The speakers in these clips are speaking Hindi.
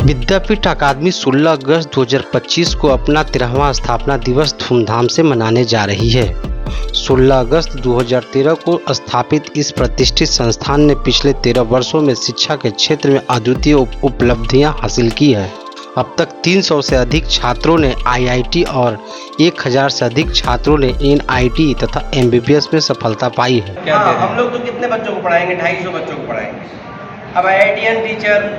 विद्यापीठ अकादमी 16 अगस्त 2025 को अपना 13वां स्थापना दिवस धूमधाम से मनाने जा रही है। 16 अगस्त 2013 को स्थापित इस प्रतिष्ठित संस्थान ने पिछले 13 वर्षों में शिक्षा के क्षेत्र में अद्वितीय उपलब्धियां हासिल की है। अब तक 300 से अधिक छात्रों ने आईआईटी और 1000 से अधिक छात्रों ने एनआईटी तथा एमबीबीएस में सफलता पाई है। हम लोग तो कितने बच्चों को पढ़ाएंगे? 250 बच्चों को पढ़ाएंगे। अब आईआईटीएन टीचर,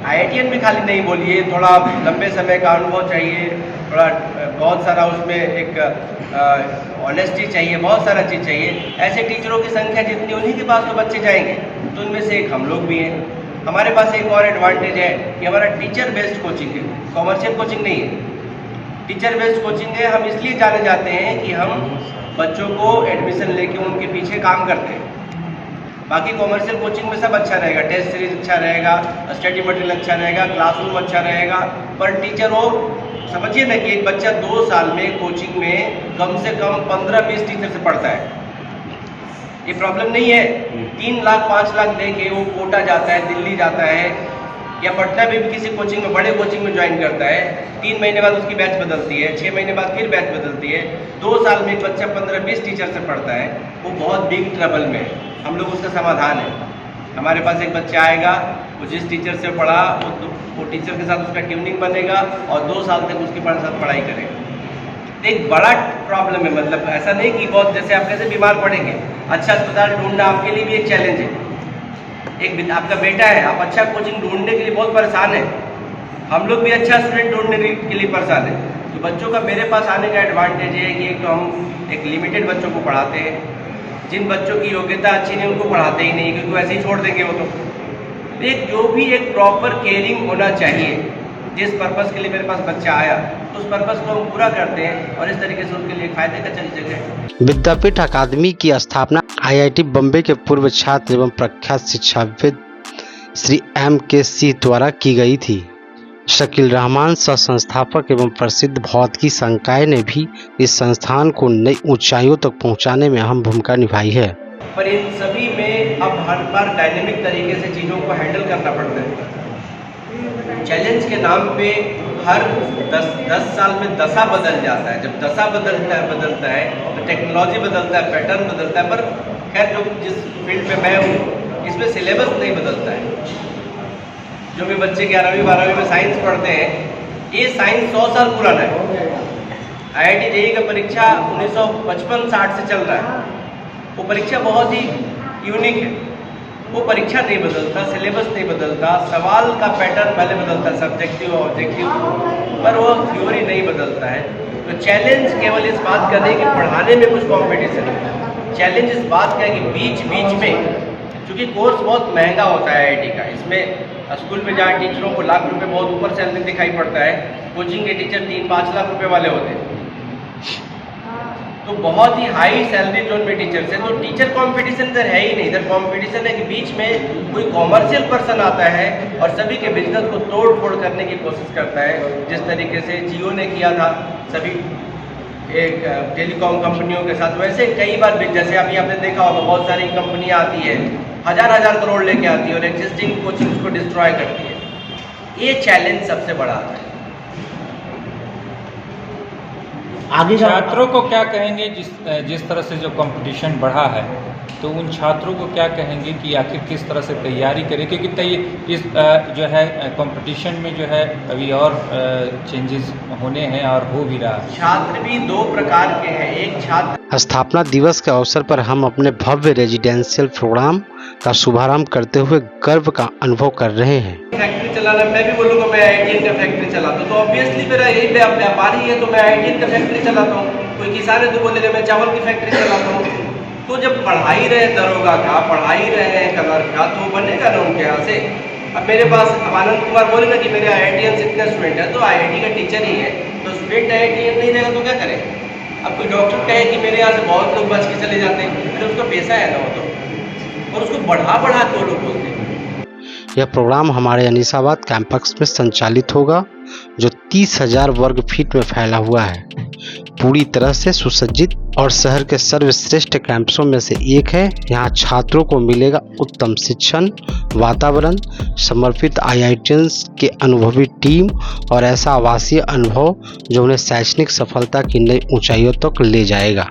आईआईटीएन भी खाली नहीं बोलिए, थोड़ा लंबे समय का अनुभव चाहिए, थोड़ा बहुत सारा उसमें एक ऑनेस्टी चाहिए, बहुत सारा चीज़ चाहिए। ऐसे टीचरों की संख्या जितनी, उन्हीं के पास तो बच्चे जाएंगे। तो उनमें से एक हम लोग भी हैं। हमारे पास एक और एडवांटेज है कि हमारा टीचर बेस्ड कोचिंग है, कॉमर्शियल कोचिंग नहीं है, टीचर बेस्ड कोचिंग है। हम इसलिए जाने जाते हैं कि हम बच्चों को एडमिशन लेके उनके पीछे काम करते हैं। बाकी कॉमर्शियल कोचिंग में सब अच्छा रहेगा, टेस्ट सीरीज अच्छा रहेगा, स्टडी मटेरियल अच्छा रहेगा, क्लासरूम अच्छा रहेगा, पर टीचर वो समझिए ना कि एक बच्चा 2 साल में कोचिंग में कम से कम 15-20 टीचर से पढ़ता है। ये प्रॉब्लम नहीं है। 3 लाख 5 लाख दे के वो कोटा जाता है, दिल्ली जाता है, या पटना में भी किसी कोचिंग में, बड़े कोचिंग में ज्वाइन करता है। 3 महीने बाद उसकी बैच बदलती है, 6 महीने बाद फिर बैच बदलती है। 2 साल में एक बच्चा 15-20 टीचर से पढ़ता है, वो बहुत बिग ट्रबल में है। हम लोग उसका समाधान है। हमारे पास एक बच्चा आएगा, वो जिस टीचर से पढ़ा वो टीचर के साथ उसका ट्यूनिंग बनेगा और 2 साल तक उसके साथ पढ़ाई करेगा। एक बड़ा प्रॉब्लम है, मतलब ऐसा नहीं कि बहुत जैसे आप कैसे बीमार पड़ेंगे, अच्छा अस्पताल ढूंढना आपके लिए भी एक चैलेंज है। एक आपका बेटा है, आप अच्छा कोचिंग ढूंढने के लिए बहुत परेशान है। हम लोग भी अच्छा स्टूडेंट ढूंढने के लिए परेशान है। तो बच्चों का मेरे पास आने का एडवांटेज है कि एक तो हम एक लिमिटेड बच्चों को पढ़ाते हैं। जिन बच्चों की योग्यता अच्छी नहीं उनको पढ़ाते ही नहीं, क्योंकि वैसे ही छोड़ देंगे वो तो। एक जो भी एक प्रॉपर केयरिंग होना चाहिए, जिस पर्पस के लिए मेरे पास बच्चा आया उस पर्पस को हम पूरा करते हैं और इस तरीके से उनके लिए फायदे का चीज है। विद्यापीठ अकादमी की स्थापना आईआईटी बम्बई के पूर्व छात्र एवं प्रख्यात शिक्षाविद श्री M.K. सिंह द्वारा की गई थी। शकील रहमान सह संस्थापक एवं प्रसिद्ध भौतिकी संकाय ने भी इस संस्थान को नई ऊंचाइयों तक पहुंचाने में अहम भूमिका निभाई है। पर इन सभी में अब हर बार डायनेमिक तरीके से चीज़ों को हैंडल करना पड़ता है। चैलेंज के नाम पे हर 10 साल में दशा बदल जाता है। जब दशा बदलता है तो टेक्नोलॉजी बदलता है, पैटर्न बदलता है। पर खैर जो जिस फील्ड में मैं हूँ इसमें सिलेबस नहीं बदलता है। जो भी बच्चे 11वीं 12वीं में साइंस पढ़ते हैं, ये साइंस 100 साल पुराना है। आईआईटी जेईई का परीक्षा 1955-60 से चल रहा है। वो परीक्षा बहुत ही यूनिक है। वो परीक्षा नहीं बदलता, सिलेबस नहीं बदलता, सवाल का पैटर्न पहले बदलता है, सब्जेक्टिव और ऑब्जेक्टिव, पर वो थ्योरी नहीं बदलता है। तो चैलेंज केवल इस बात का नहीं कि पढ़ाने में कुछ कॉम्पिटिशन है। चैलेंज इस बात का है कि बीच में, क्योंकि कोर्स बहुत महंगा होता है आईआईटी का, इसमें स्कूल में जहाँ टीचरों को लाख रुपए बहुत ऊपर सैलरी दिखाई पड़ता है, कोचिंग के टीचर 3-5 लाख रुपए वाले होते हैं। तो बहुत ही हाई सैलरी जोन में टीचर्स हैं। तो टीचर कंपटीशन इधर है ही नहीं। इधर कंपटीशन है कि बीच में कोई कॉमर्शियल पर्सन आता है और सभी के बिजनेस को तोड़ फोड़ करने की कोशिश करता है। जिस तरीके से जियो ने किया था सभी एक टेलीकॉम कंपनियों के साथ, वैसे कई बार जैसे अभी आपने देखा होगा बहुत सारी कंपनियां आती है, हजार करोड़ लेके आती है और एग्जिस्टिंग कोचिंग को डिस्ट्रॉय करती है। ये चैलेंज सबसे बड़ा आता है। आगे छात्रों को क्या कहेंगे जिस तरह से जो कंपटीशन बढ़ा है, तो उन छात्रों को क्या कहेंगे कि आखिर किस तरह से तैयारी करें? क्योंकि इस जो है कंपटीशन में जो है अभी और चेंजेस होने हैं और हो भी रहा है। छात्र भी 2 प्रकार के हैं। एक छात्र स्थापना दिवस के अवसर पर हम अपने भव्य रेजिडेंशियल प्रोग्राम का शुभारंभ करते हुए गर्व का अनुभव कर रहे हैं। फैक्ट्री चलाना, मैं भी बोलूँगा मैं आईआईटीएन का फैक्ट्री चलाता हूँ, तो ऑब्वियसली मेरा यही व्यापारी है तो मैं आईआईटीएन का फैक्ट्री चलाता हूँ। कोई किसान है तो बोलेगा मैं चावल की फैक्ट्री चलाता हूँ। तो जब पढ़ाई रहे दरोगा का, पढ़ाई रहे कलर का, तो बनेगा ना उनके यहाँ से। अब मेरे पास आनंद कुमार बोलेगा कि मेरे आईआईटीएन से इतने स्टूडेंट है, तो आईआईटी का टीचर ही है, तो स्टूडेंट आईआईटीएन नहीं रहेगा तो क्या करें? अब कोई डॉक्टर कहे कि मेरे यहाँ से बहुत लोग बच के चले जाते हैं, फिर उसका पैसा है ना वो तो, और उसको बढ़ा के वो लोग बोलते हैं। यह प्रोग्राम हमारे अनीसाबाद कैंपस में संचालित होगा, जो 30,000 वर्ग फीट में फैला हुआ है। पूरी तरह से सुसज्जित और शहर के सर्वश्रेष्ठ कैंपसों में से एक है। यहाँ छात्रों को मिलेगा उत्तम शिक्षण, वातावरण, समर्पित IITians के अनुभवी टीम और ऐसा आवासीय अनुभव जो उन्हें शैक्षणिक सफलता की नई ऊंचाइयों तक ले जाएगा।